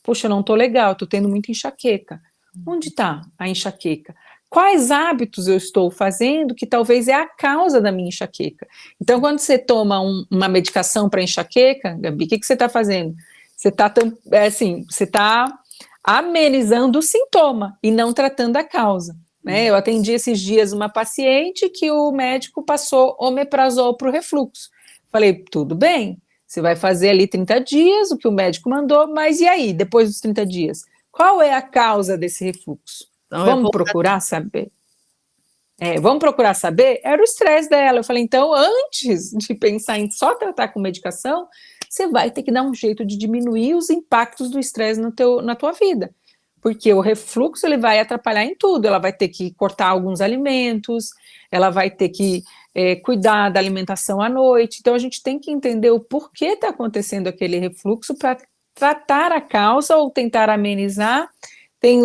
Poxa, eu não estou legal, estou tendo muita enxaqueca. Onde está a enxaqueca? Quais hábitos eu estou fazendo que talvez é a causa da minha enxaqueca? Então, quando você toma uma medicação para enxaqueca, Gabi, o que você está fazendo? Você está você tá amenizando o sintoma e não tratando a causa. Né? Eu atendi esses dias uma paciente que o médico passou omeprazol para o refluxo. Falei, tudo bem, você vai fazer ali 30 dias, o que o médico mandou, mas e aí, depois dos 30 dias? Qual é a causa desse refluxo? Então, vamos procurar saber? Vamos procurar saber? Era o estresse dela. Eu falei, então, antes de pensar em só tratar com medicação, você vai ter que dar um jeito de diminuir os impactos do estresse na tua vida. Porque o refluxo ele vai atrapalhar em tudo. Ela vai ter que cortar alguns alimentos, ela vai ter que cuidar da alimentação à noite. Então, a gente tem que entender o porquê está acontecendo aquele refluxo para tratar a causa ou tentar amenizar. Tem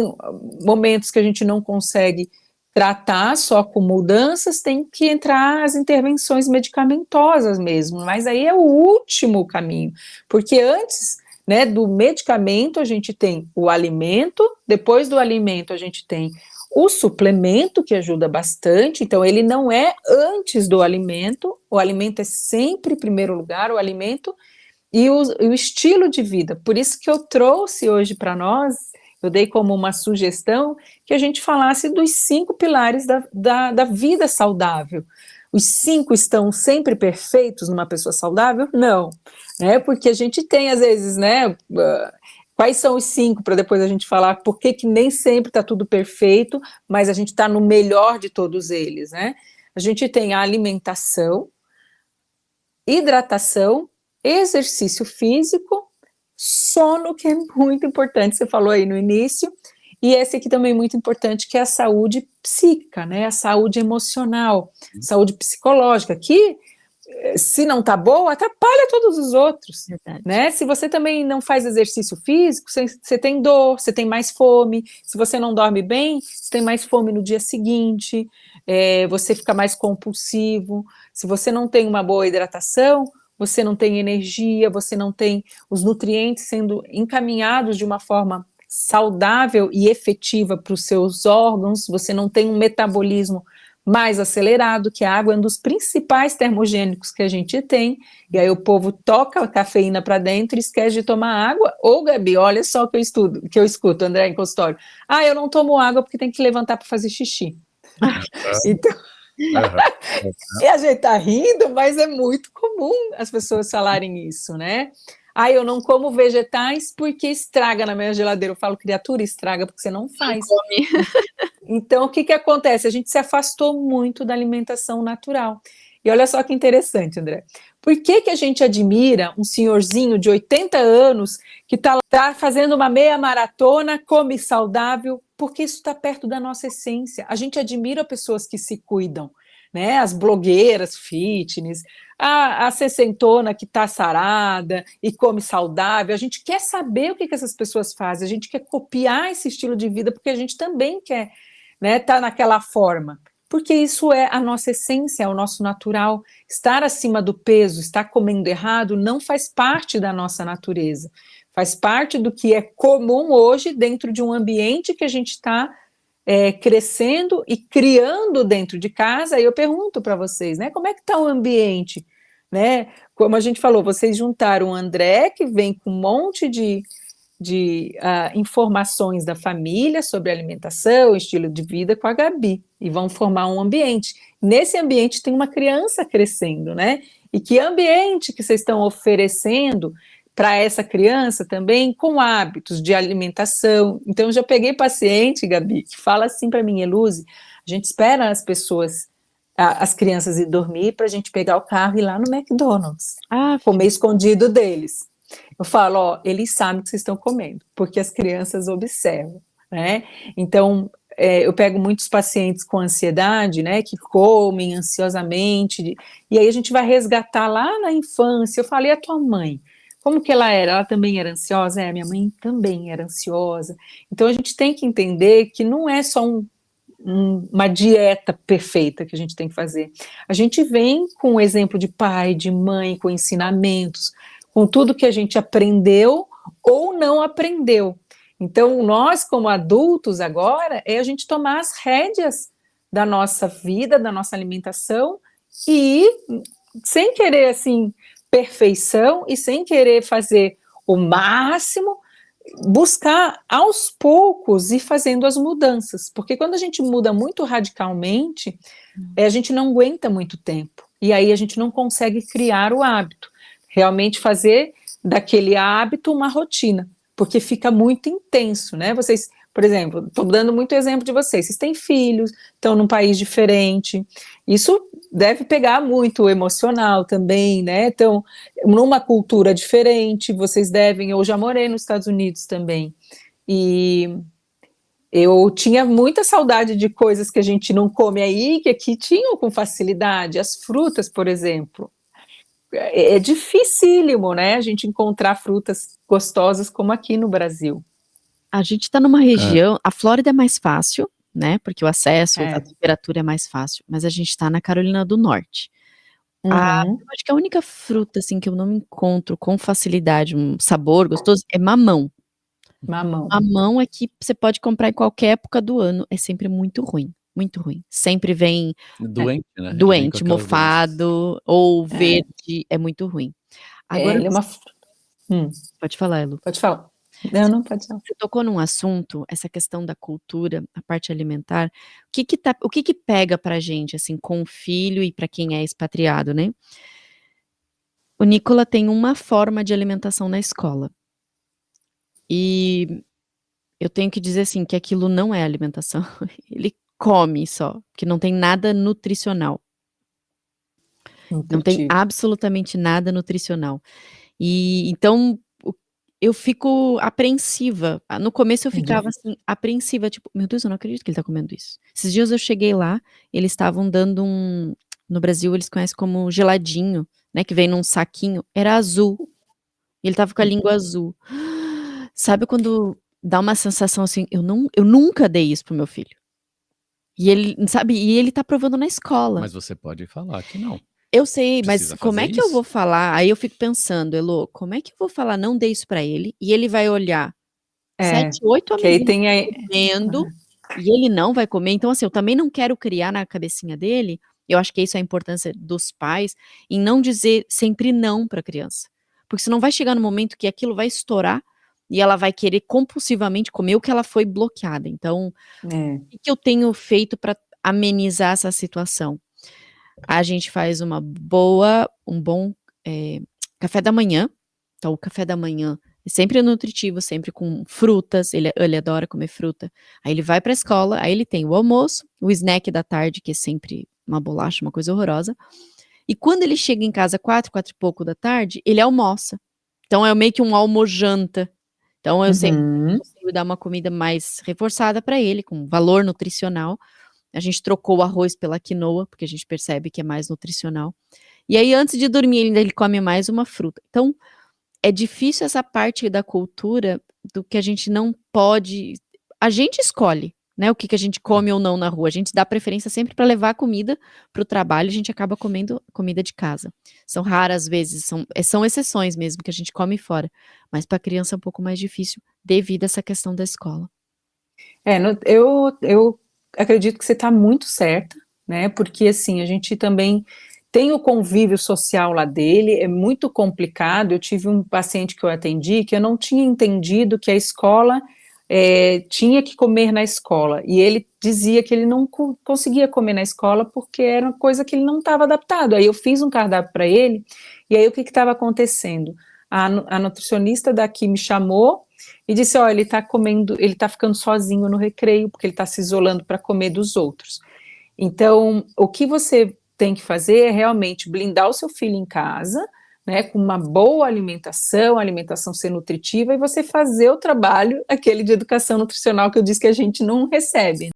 momentos que a gente não consegue tratar só com mudanças, tem que entrar as intervenções medicamentosas mesmo, mas aí é o último caminho, porque antes, né, do medicamento a gente tem o alimento, depois do alimento a gente tem o suplemento, que ajuda bastante, então ele não é antes do alimento, o alimento é sempre em primeiro lugar, o alimento e o estilo de vida, por isso que eu trouxe hoje para nós, eu dei como uma sugestão que a gente falasse dos 5 pilares da vida saudável. Os 5 estão sempre perfeitos numa pessoa saudável? Não, né? Porque a gente tem, às vezes, né? Quais são os 5 para depois a gente falar por que nem sempre está tudo perfeito, mas a gente está no melhor de todos eles, né? A gente tem a alimentação, hidratação, exercício físico, sono, que é muito importante, você falou aí no início, e esse aqui também é muito importante, que é a saúde psíquica, né, a saúde emocional, saúde psicológica, que se não tá boa, atrapalha todos os outros, né, se você também não faz exercício físico, você tem dor, você tem mais fome, se você não dorme bem, você tem mais fome no dia seguinte, você fica mais compulsivo, se você não tem uma boa hidratação, você não tem energia, você não tem os nutrientes sendo encaminhados de uma forma saudável e efetiva para os seus órgãos, você não tem um metabolismo mais acelerado, que a água é um dos principais termogênicos que a gente tem, e aí o povo toca a cafeína para dentro e esquece de tomar água. Ou, Gabi, olha só o que eu escuto, André, em consultório. Eu não tomo água porque tem que levantar para fazer xixi. Então, e a gente tá rindo, mas é muito comum as pessoas falarem isso, né? Eu não como vegetais porque estraga na minha geladeira. Eu falo, criatura, estraga porque você não faz. Não come. Então, o que acontece? A gente se afastou muito da alimentação natural. E olha só que interessante, André. Por que a gente admira um senhorzinho de 80 anos que está fazendo uma meia maratona, come saudável? Porque isso está perto da nossa essência. A gente admira pessoas que se cuidam, né? As blogueiras fitness, a sessentona que está sarada e come saudável. A gente quer saber o que essas pessoas fazem, a gente quer copiar esse estilo de vida, porque a gente também quer, né, tá naquela forma, porque isso é a nossa essência, é o nosso natural. Estar acima do peso, estar comendo errado, não faz parte da nossa natureza, faz parte do que é comum hoje dentro de um ambiente que a gente está crescendo e criando dentro de casa. E eu pergunto para vocês, né, como é que está o ambiente, né? Como a gente falou, vocês juntaram o André, que vem com um monte de informações da família sobre alimentação, estilo de vida, com a Gabi, e vão formar um ambiente. Nesse ambiente tem uma criança crescendo, né? E que ambiente que vocês estão oferecendo para essa criança também, com hábitos de alimentação? Então, eu já peguei paciente, Gabi, que fala assim para mim, Eluze, a gente espera as pessoas, as crianças ir dormir para a gente pegar o carro e ir lá no McDonald's, comer escondido deles. Eu falo, eles sabem que vocês estão comendo, porque as crianças observam, né? Então, eu pego muitos pacientes com ansiedade, né, que comem ansiosamente, e aí a gente vai resgatar lá na infância. Eu falei, a tua mãe, como que ela era? Ela também era ansiosa? Minha mãe também era ansiosa. Então, a gente tem que entender que não é só uma dieta perfeita que a gente tem que fazer. A gente vem com o exemplo de pai, de mãe, com ensinamentos, com tudo que a gente aprendeu ou não aprendeu. Então, nós, como adultos agora, é a gente tomar as rédeas da nossa vida, da nossa alimentação, e sem querer, assim, perfeição e sem querer fazer o máximo, buscar aos poucos ir fazendo as mudanças, porque quando a gente muda muito radicalmente, a gente não aguenta muito tempo, e aí a gente não consegue criar o hábito, realmente fazer daquele hábito uma rotina, porque fica muito intenso, né? Vocês, por exemplo, estou dando muito exemplo de vocês têm filhos, estão num país diferente, isso deve pegar muito o emocional também, né? Então, numa cultura diferente, vocês devem, eu já morei nos Estados Unidos também, e eu tinha muita saudade de coisas que a gente não come aí, que aqui tinham com facilidade, as frutas, por exemplo. É dificílimo, né, a gente encontrar frutas gostosas como aqui no Brasil. A gente está numa região, a Flórida é mais fácil, né, porque o acesso, a temperatura é mais fácil, mas a gente está na Carolina do Norte. Eu acho que a única fruta, assim, que eu não encontro com facilidade, um sabor gostoso, é mamão. Mamão. Mamão é que você pode comprar em qualquer época do ano, é sempre muito ruim, muito ruim. Sempre vem Doente, né? doente, mofado, ou verde, é muito ruim. Agora, ele é uma... pode falar, Elu. Pode falar. Não, pode falar. Você tocou num assunto, essa questão da cultura, a parte alimentar, o que que pega pra gente, assim, com o filho e pra quem é expatriado, né? O Nicola tem uma forma de alimentação na escola. E eu tenho que dizer, assim, que aquilo não é alimentação. Ele come só, que não tem nada nutricional. Não tem absolutamente nada nutricional. E então eu fico apreensiva. No começo eu ficava assim, apreensiva, tipo, meu Deus, eu não acredito que ele tá comendo isso. Esses dias eu cheguei lá, eles estavam dando no Brasil eles conhecem como geladinho, né, que vem num saquinho, era azul. E ele estava com a língua azul. Sabe quando dá uma sensação assim, eu nunca dei isso pro meu filho. E ele, sabe, e ele tá provando na escola. Mas você pode falar que não. Eu sei, mas Precisa como é fazer que eu isso? vou falar? Aí eu fico pensando, Elô, como é que eu vou falar não dê isso pra ele, e ele vai olhar 7, 8 que aí amiguinhos tem aí... comendo, e ele não vai comer. Então, assim, eu também não quero criar na cabecinha dele, eu acho que isso é a importância dos pais, em não dizer sempre não pra criança. Porque senão vai chegar no momento que aquilo vai estourar, e ela vai querer compulsivamente comer o que ela foi bloqueada. Então, o que eu tenho feito pra amenizar essa situação? A gente faz um bom café da manhã. Então, o café da manhã é sempre nutritivo, sempre com frutas, ele adora comer fruta. Aí ele vai pra escola, aí ele tem o almoço, o snack da tarde, que é sempre uma bolacha, uma coisa horrorosa. E quando ele chega em casa 4 e pouco da tarde, ele almoça. Então é meio que um almojanta. Então eu sempre consigo dar uma comida mais reforçada pra ele, com valor nutricional. A gente trocou o arroz pela quinoa, porque a gente percebe que é mais nutricional. E aí, antes de dormir, ele come mais uma fruta. Então, é difícil essa parte da cultura do que a gente não pode... A gente escolhe, né, o que a gente come ou não na rua. A gente dá preferência sempre para levar comida para o trabalho, a gente acaba comendo comida de casa. São raras vezes, são exceções mesmo, que a gente come fora. Mas para a criança é um pouco mais difícil, devido a essa questão da escola. Eu acredito que você está muito certa, né, porque assim, a gente também tem o convívio social lá dele, é muito complicado. Eu tive um paciente que eu atendi que eu não tinha entendido que a escola tinha que comer na escola, e ele dizia que ele não conseguia comer na escola porque era uma coisa que ele não estava adaptado. Aí eu fiz um cardápio para ele, e aí o que estava acontecendo? A nutricionista daqui me chamou e disse, ó, ele tá ficando sozinho no recreio, porque ele tá se isolando para comer dos outros. Então, o que você tem que fazer é realmente blindar o seu filho em casa, né, com uma boa alimentação, a alimentação ser nutritiva, e você fazer o trabalho, aquele de educação nutricional que eu disse que a gente não recebe.